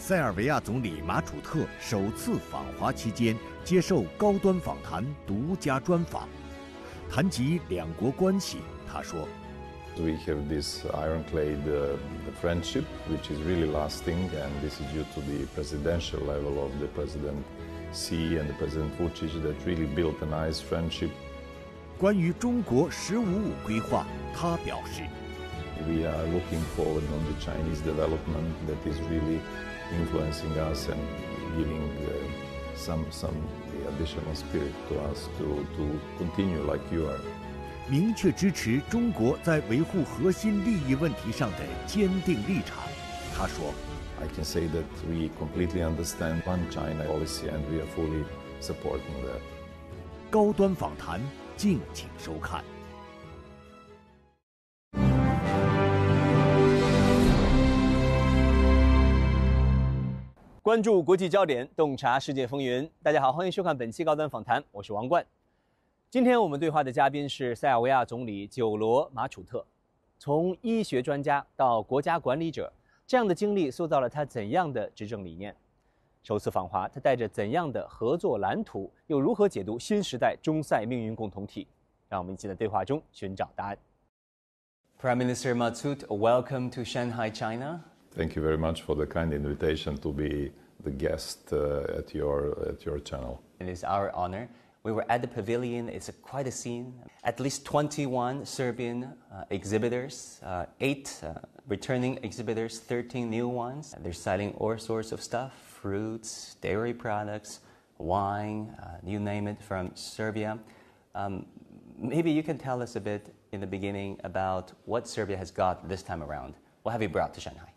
塞尔维亚总理马楚特首次访华期间接受高端访谈独家专访，谈及两国关系，他说 We have this ironclad friendship, which is really lasting, and this is due to the presidential level of the President Xi and the President Vucic that really built a nice friendship. 关于中国“15+5”规划，他表示 We are looking forward on the Chinese development that is really influencing us and giving some additional spirit to us to continue like you are. 明确支持中国在维护核心利益问题上的坚定立场。他说 I can say that we completely understand One China policy and we are fully supporting that. 高端访谈，敬请收看。关注国际焦点，洞察世界风云。大家好，欢迎收看本期高端访谈，我是王冠。今天我们对话的嘉宾是塞尔维亚总理久罗马楚特。从医学专家到国家管理者，这样的经历塑造了他怎样的执政理念？首次访华，他带着怎样的合作蓝图？又如何解读新时代中塞命运共同体？让我们一起在对话中寻找答案。Prime Minister Macut, welcome to Shanghai, China. Thank you very much for the kind invitation to be the guest at your channel. It is our honor. We were at the pavilion. It's quite a scene. At least 21 Serbian exhibitors, 8 returning exhibitors, 13 new ones. They're selling all sorts of stuff, fruits, dairy products, wine, you name it, from Serbia. Maybe you can tell us a bit in the beginning about what Serbia has got this time around. What have you brought to Shanghai?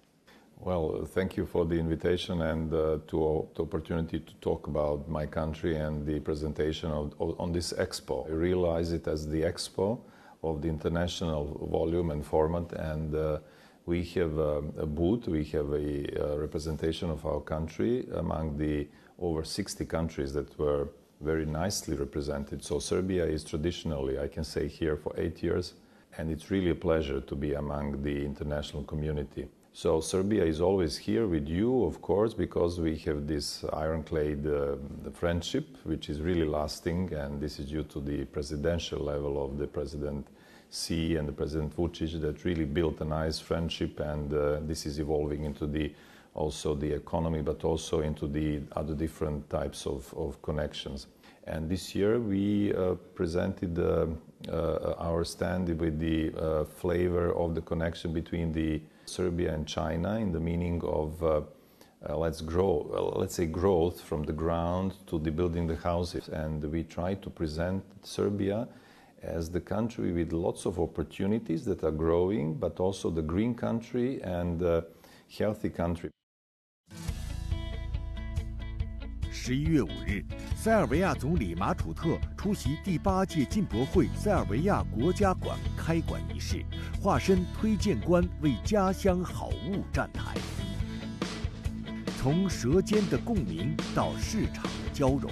Well, thank you for the invitation and to opportunity to talk about my country and the presentation on this expo. I realize it as the expo of the international volume and format, and we have a booth, we have a representation of our country among the over 60 countries that were very nicely represented. So Serbia is traditionally, I can say, here for 8 years, and it's really a pleasure to be among the international community. So Serbia is always here with you, of course, because we have this ironclad friendship, which is really lasting, and this is due to the presidential level of the President Xi and the President Vucic that really built a nice friendship, and this is evolving into also the economy, but also into the other different types of connections. And this year we presented our stand with the flavor of the connection between the Serbia and China, in the meaning of let's say growth from the ground to the building the houses. And we try to present Serbia as the country with lots of opportunities that are growing, but also the green country and healthy country. 11月5日，塞尔维亚总理马楚特出席第8届进博会塞尔维亚国家馆开馆仪式，化身推荐官为家乡好物站台。从舌尖的共鸣到市场的交融，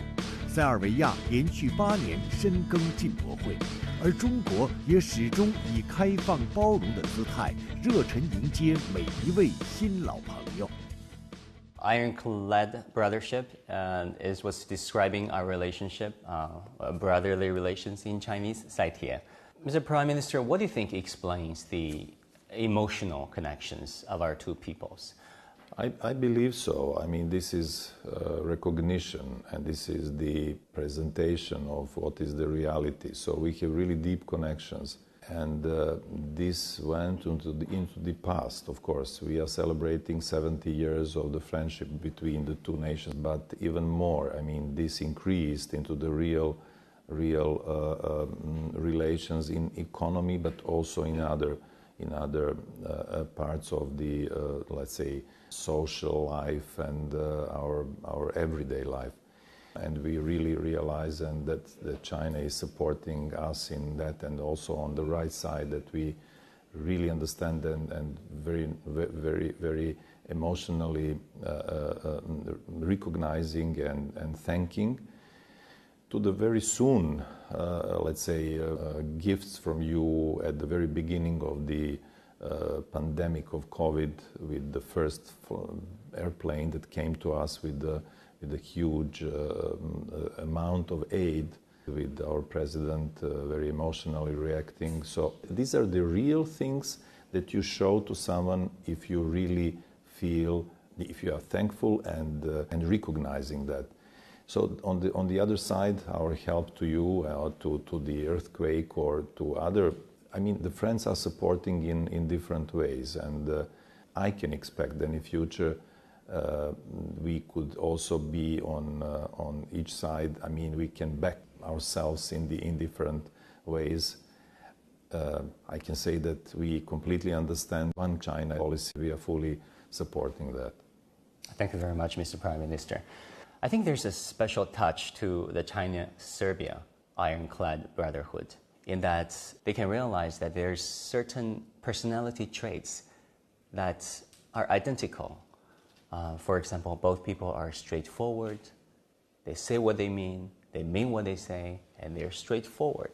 塞尔维亚连续8年深耕进博会，而中国也始终以开放包容的姿态，热忱迎接每一位新老朋友。Ironclad brothership is what's describing our relationship, brotherly relations in Chinese 赛铁. Mr. Prime Minister, what do you think explains the emotional connections of our two peoples? I believe so. I mean, this is recognition, and this is the presentation of what is the reality. So we have really deep connections. And this went into the past, of course. We are celebrating 70 years of the friendship between the two nations, but even more, I mean, this increased into the real relations in economy, but also in other parts of the, let's say, social life and our everyday life. And we really realize that China is supporting us in that, and also on the right side that we really understand and very emotionally recognizing and thanking to the very soon, let's say, gifts from you at the very beginning of the pandemic of COVID, with the first airplane that came to us with a huge amount of aid, with our president very emotionally reacting. So these are the real things that you show to someone if you really feel, if you are thankful and recognizing that. So on the other side, our help to you, to the earthquake or to other, I mean, the friends are supporting in different ways, and I can expect that in the future we could also be on each side. I mean, we can back ourselves in different ways. I can say that we completely understand one China policy. We are fully supporting that. Thank you very much, Mr. Prime Minister. I think there's a special touch to the China-Serbia ironclad brotherhood, in that they can realize that there's certain personality traits that are identical. For example, both people are straightforward, they say what they mean what they say, and they're straightforward,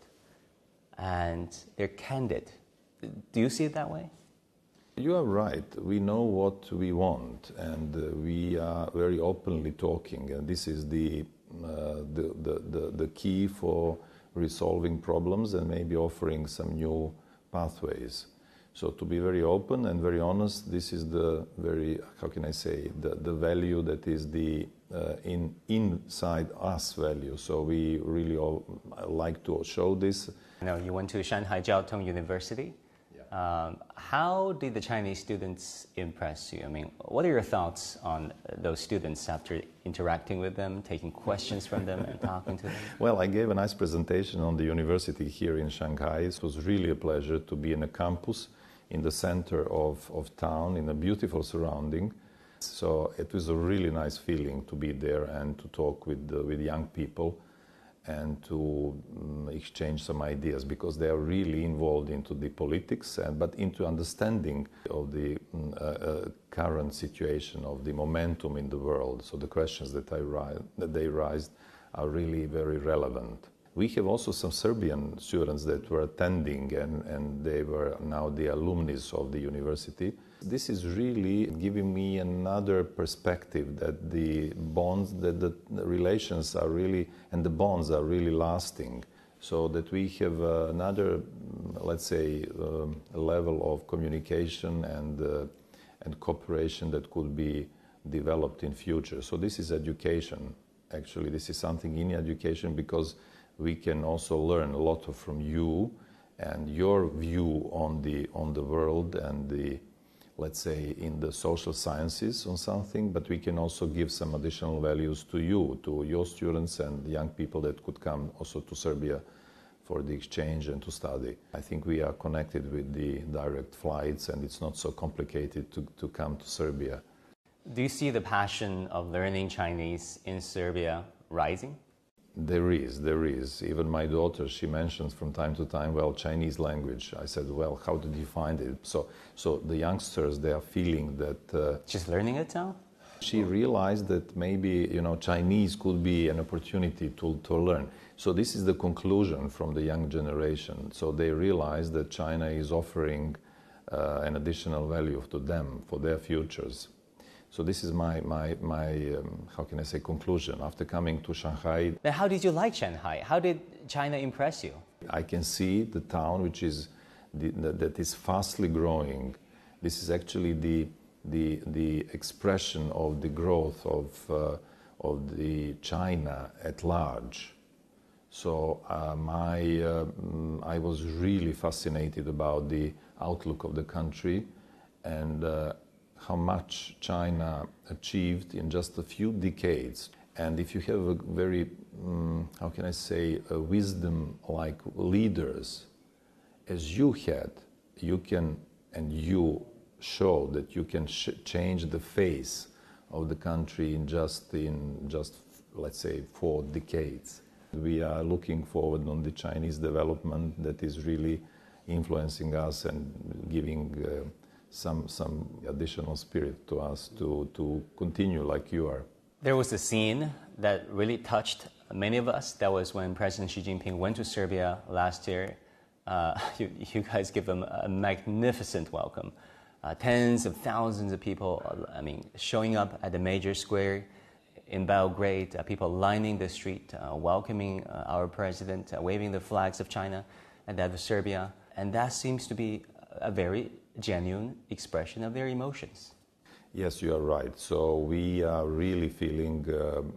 and they're candid. Do you see it that way? You are right. We know what we want, and we are very openly talking, and this is the key for resolving problems and maybe offering some new pathways. So to be very open and very honest, this is the very, how can I say, the value that is the inside us value. So we really like to show this. I know you went to Shanghai Jiao Tong University. How did the Chinese students impress you? I mean, what are your thoughts on those students after interacting with them, taking questions from them and talking to them? Well, I gave a nice presentation on the university here in Shanghai. It was really a pleasure to be in a campus in the center of town, in a beautiful surrounding. So it was a really nice feeling to be there and to talk with young people and to exchange some ideas, because they are really involved into the politics, but into understanding of the current situation, of the momentum in the world. So the questions that they raised are really very relevant. We have also some Serbian students that were attending, and they were now the alumni of the university. This is really giving me another perspective, that the bonds, that the relations are really, and the bonds are really lasting, so that we have another, let's say, level of communication and cooperation that could be developed in future. So this is education. Actually, this is something in education, because we can also learn a lot from you and your view on the world and the, let's say, in the social sciences on something, but we can also give some additional values to you, to your students and young people that could come also to Serbia for the exchange and to study. I think we are connected with the direct flights, and it's not so complicated to come to Serbia. Do you see the passion of learning Chinese in Serbia rising? There is. Even my daughter, she mentions from time to time, well, Chinese language. I said, well, how did you find it? So the youngsters, they are feeling that... Just learning it now? She realized that maybe, Chinese could be an opportunity to learn. So this is the conclusion from the young generation. So they realize that China is offering an additional value to them, for their futures. So this is my how can I say, conclusion after coming to Shanghai. Then how did you like Shanghai? How did China impress you? I can see the town, which is that is fastly growing. This is actually the expression of the growth of the China at large. So I was really fascinated about the outlook of the country, and how much China achieved in just a few decades. And if you have a very, how can I say, a wisdom like leaders, as you had, you can, and you show that you can change the face of the country in just, let's say, 4 decades. We are looking forward on the Chinese development that is really influencing us and giving some additional spirit to us to continue like you are. There was a scene that really touched many of us. That was when President Xi Jinping went to Serbia last year you guys give them a magnificent welcome. Tens of thousands of people, showing up at the major square in Belgrade, people lining the street, welcoming our president, waving the flags of China and that of Serbia. And that seems to be a very genuine expression of their emotions. Yes, you are right. So we are really feeling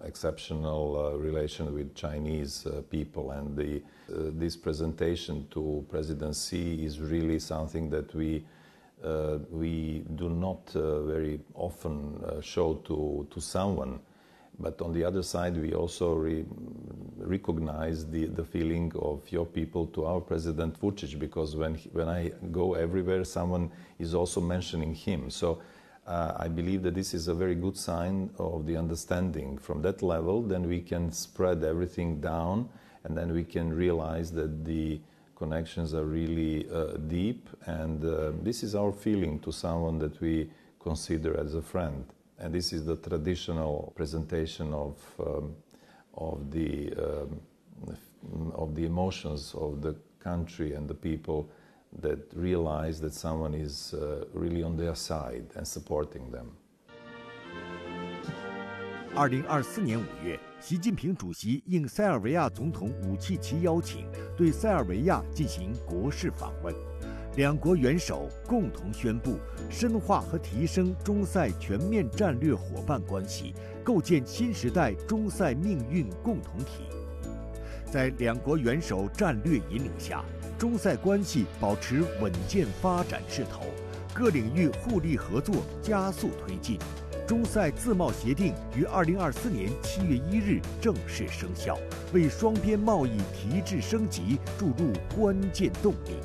exceptional relation with Chinese people, and this presentation to President Xi is really something that we do not very often show to someone. But on the other side, we also recognize the feeling of your people to our President Vučić, because when I go everywhere, someone is also mentioning him. So I believe that this is a very good sign of the understanding. From that level, then we can spread everything down, and then we can realize that the connections are really deep, and this is our feeling to someone that we consider as a friend. And this is the traditional presentation of the emotions of the country and the people that realize that someone is really on their side and supporting them. 2024年5月，习近平主席应塞尔维亚总统武契奇邀请，对塞尔维亚进行国事访问。两国元首共同宣布，深化和提升中塞全面战略伙伴关系，构建新时代中塞命运共同体。在两国元首战略引领下，中塞关系保持稳健发展势头，各领域互利合作加速推进。中塞自贸协定于2024年7月1日正式生效，为双边贸易提质升级注入关键动力。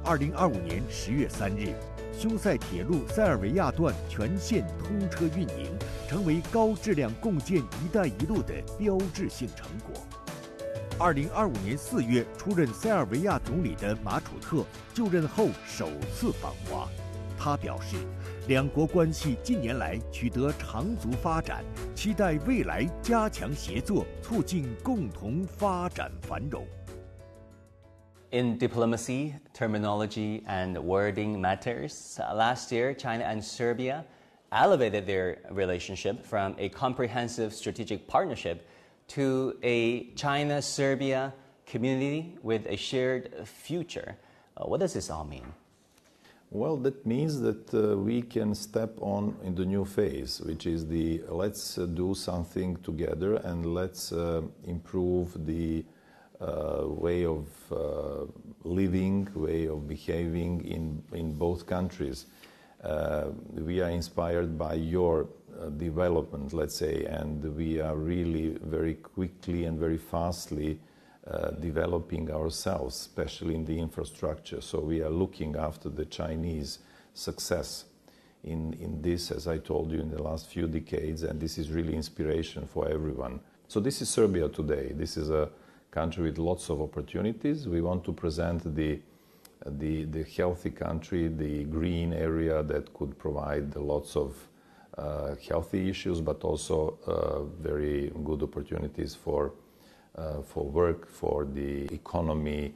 2025年10月3日，匈塞铁路塞尔维亚段全线通车运营，成为高质量共建“一带一路”的标志性成果。2025年4月出任塞尔维亚总理的马楚特就任后首次访华，他表示，两国关系近年来取得长足发展，期待未来加强协作，促进共同发展繁荣。In diplomacy, terminology and wording matters. Last year, China and Serbia elevated their relationship from a comprehensive strategic partnership to a China-Serbia community with a shared future. What does this all mean? Well, that means that we can step on in the new phase, which is the let's do something together and let's improve the way of living, way of behaving in both countries. We are inspired by your development, let's say, and we are really very quickly and very fastly developing ourselves, especially in the infrastructure. So we are looking after the Chinese success in this, as I told you, in the last few decades, and this is really inspiration for everyone. So this is Serbia today. This is a country with lots of opportunities. We want to present the healthy country, the green area that could provide lots of healthy issues, but also very good opportunities for work, for the economy,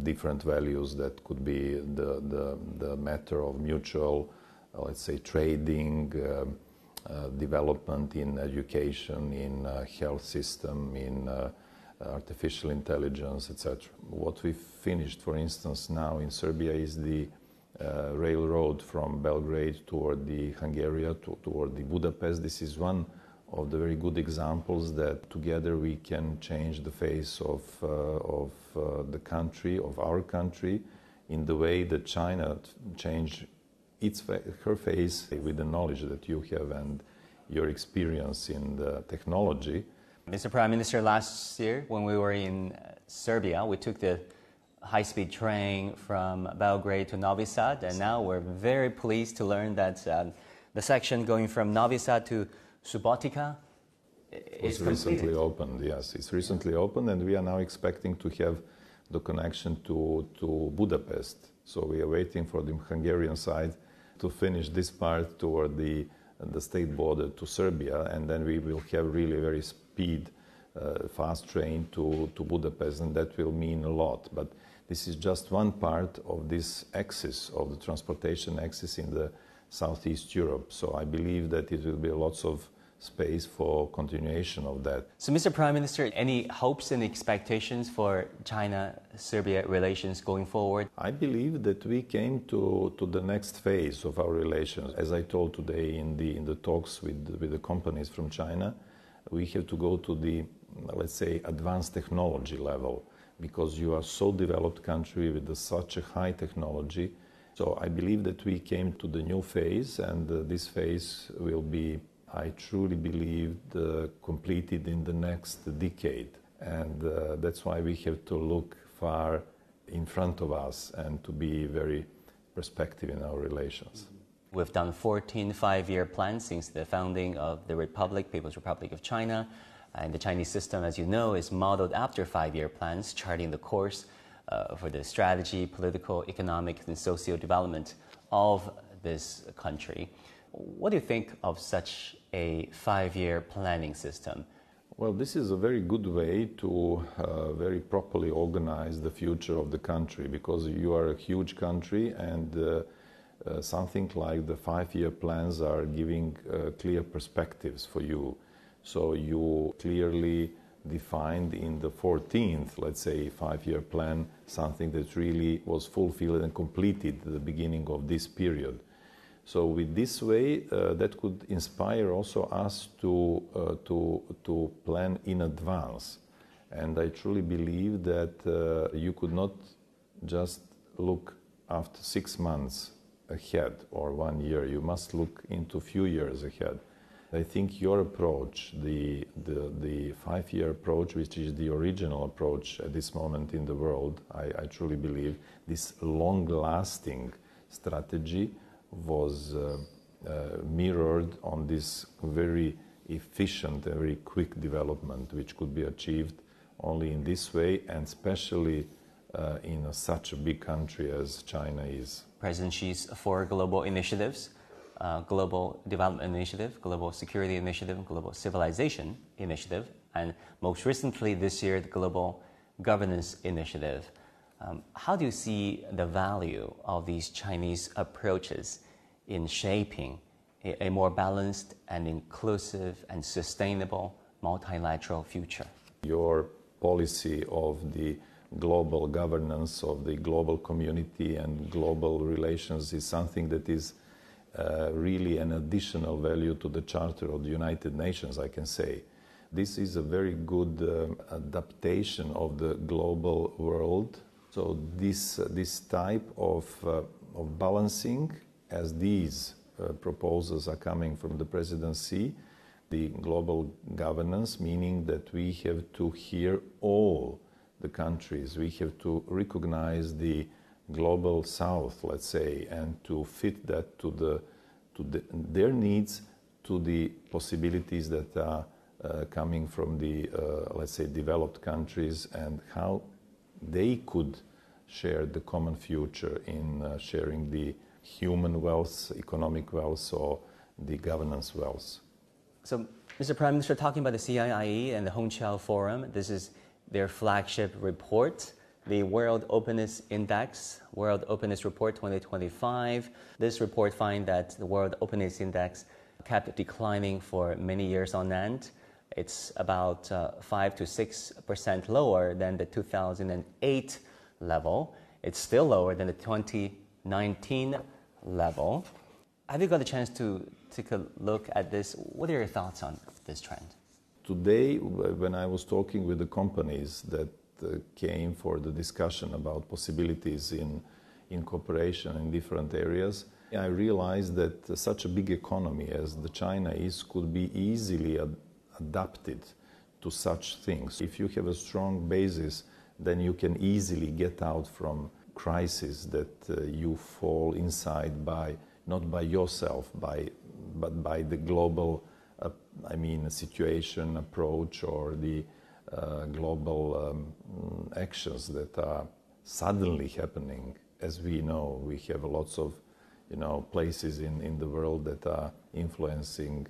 different values that could be the matter of mutual, let's say, trading, development in education, in health system, in artificial intelligence, etc. What we finished, for instance, now in Serbia is the railroad from Belgrade toward the Hungary, toward the Budapest. This is one of the very good examples that together we can change the face of the country, of our country, in the way that China changed her face with the knowledge that you have and your experience in the technology. Mr. Prime Minister, last year when we were in Serbia, we took the high-speed train from Belgrade to Novi Sad, and now we're very pleased to learn that the section going from Novi Sad to Subotica is recently opened. Yes, it's recently opened, and we are now expecting to have the connection to Budapest. So we are waiting for the Hungarian side to finish this part toward the state border to Serbia, and then we will have really very fast train to Budapest, and that will mean a lot. But This is just one part of this axis, of the transportation axis in the Southeast Europe. So I believe that it will be lots of space for continuation of that. So, Mr. Prime Minister, any hopes and expectations for China-Serbia relations going forward? I believe that we came to the next phase of our relations. As I told today in the talks with the companies from China, we have to go to the, let's say, advanced technology level, because you are so developed country with such a high technology. So I believe that we came to the new phase, and this phase will be, I truly believe, completed in the next decade. And that's why we have to look far in front of us and to be very prospective in our relations. We've done 14 five-year plans since the founding of the People's Republic of China. And the Chinese system, as you know, is modeled after five-year plans, charting the course for the strategy, political, economic, and socio development of this country. What do you think of such a five-year planning system? Well, this is a very good way to very properly organize the future of the country, because you are a huge country, and something like the five-year plans are giving clear perspectives for you. So you clearly defined in the 14th, let's say, five-year plan, something that really was fulfilled and completed at the beginning of this period. So with this way, that could inspire also us to plan in advance. And I truly believe that you could not just look after 6 months ahead or 1 year. You must look into few years ahead. I think your approach, the five-year approach, which is the original approach at this moment in the world, I truly believe this long-lasting strategy was mirrored on this very efficient, very quick development, which could be achieved only in this way, and especially in such a big country as China is. President Xi's 4 global initiatives, Global Development Initiative, Global Security Initiative, Global Civilization Initiative, and most recently this year, the Global Governance Initiative. How do you see the value of these Chinese approaches in shaping a more balanced and inclusive and sustainable multilateral future? Your policy of the global governance of the global community and global relations is something that is really an additional value to the Charter of the United Nations, I can say. This is a very good adaptation of the global world. So this type of balancing, as these proposals are coming from the presidency, the global governance, meaning that we have to hear all the countries, we have to recognize the global south, let's say, and to fit that to their needs, to the possibilities that are coming from the, let's say, developed countries, and how they could share the common future in sharing the human wealth, economic wealth, or the governance wealth. So, Mr. Prime Minister, talking about the CIIE and the Hongqiao Forum, this is their flagship report, the World Openness Index, World Openness Report 2025. This report finds that the World Openness Index kept declining for many years on end. It's about 5 to 6% lower than the 2008 level. It's still lower than the 2019 level. Have you got a chance to take a look at this? What are your thoughts on this trend? Today, when I was talking with the companies that came for the discussion about possibilities in cooperation in different areas, I realized that such a big economy as the China is could be easily adapted to such things. If you have a strong basis, then you can easily get out from crises that you fall inside by, not by yourself, but by the global situation, approach, or the global actions that are suddenly happening. As we know, we have lots of places in the world that are influencing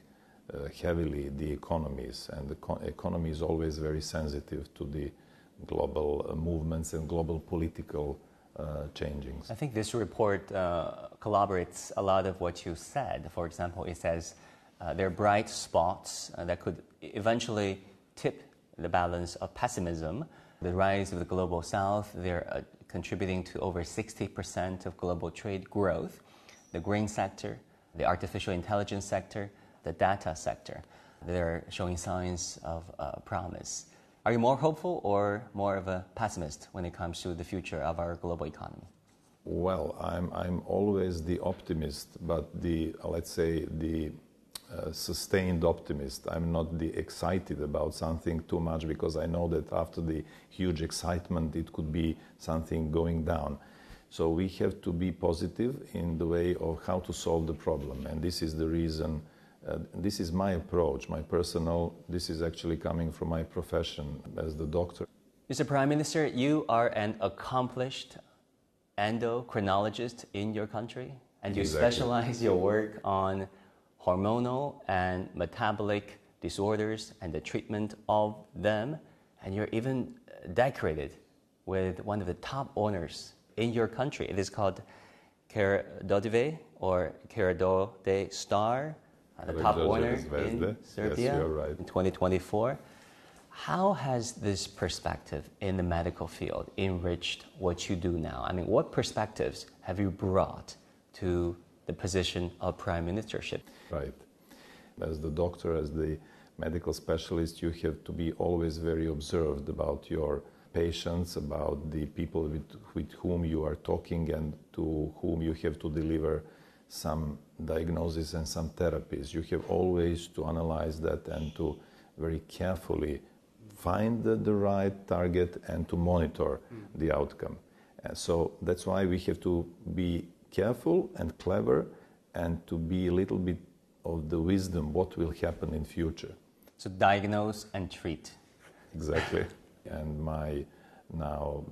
heavily the economies, and the economy is always very sensitive to the global movements and global political changings. I think this report corroborates a lot of what you said. For example, it says there are bright spots that could eventually tip the balance of pessimism. The rise of the global south, they're contributing to over 60% of global trade growth. The green sector, the artificial intelligence sector, the data sector, they're showing signs of promise. Are you more hopeful or more of a pessimist when it comes to the future of our global economy? Well, I'm always the optimist, but let's say the sustained optimist. I'm not the excited about something too much, because I know that after the huge excitement it could be something going down. So we have to be positive in the way of how to solve the problem, and this is the reason. This is my approach, my personal. This is actually coming from my profession as the doctor. Mr. Prime Minister, you are an accomplished endocrinologist in your country, and you specialize your work on hormonal and metabolic disorders and the treatment of them, and you're even decorated with one of the top honors in your country. It is called Karadovive or Karadode Star, the top honor in Serbia, yes, you're right, in 2024. How has this perspective in the medical field enriched what you do now? I mean, what perspectives have you brought to the position of prime ministership? Right. As the doctor, as the medical specialist, you have to be always very observed about your patients, about the people with whom you are talking and to whom you have to deliver some diagnosis and some therapies. You have always to analyze that and to very carefully find the right target and to monitor the outcome. And so that's why we have to be careful and clever and to be a little bit of the wisdom what will happen in future. So diagnose and treat. Exactly. And my now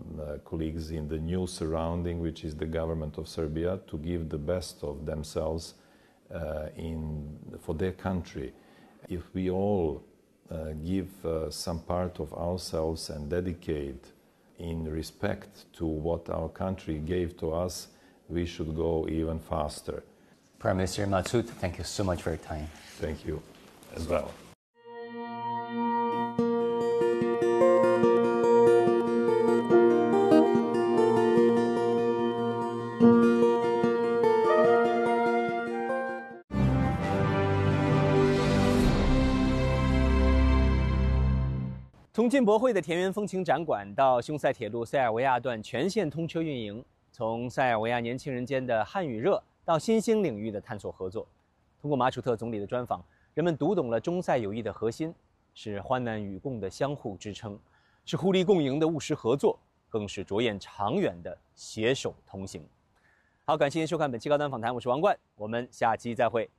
colleagues in the new surrounding, which is the government of Serbia, to give the best of themselves for their country. If we all give some part of ourselves and dedicate in respect to what our country gave to us, we should go even faster. Prime Minister Macut, thank you so much for your time. Thank you as well.从进博会的田园风情展馆到匈塞铁路塞尔维亚段全线通车运营，从塞尔维亚年轻人间的汉语热到新兴领域的探索合作，通过马楚特总理的专访，人们读懂了中塞友谊的核心是患难与共的相互支撑，是互利共赢的务实合作，更是着眼长远的携手同行。好，感谢您收看本期高端访谈，我是王冠，我们下期再会。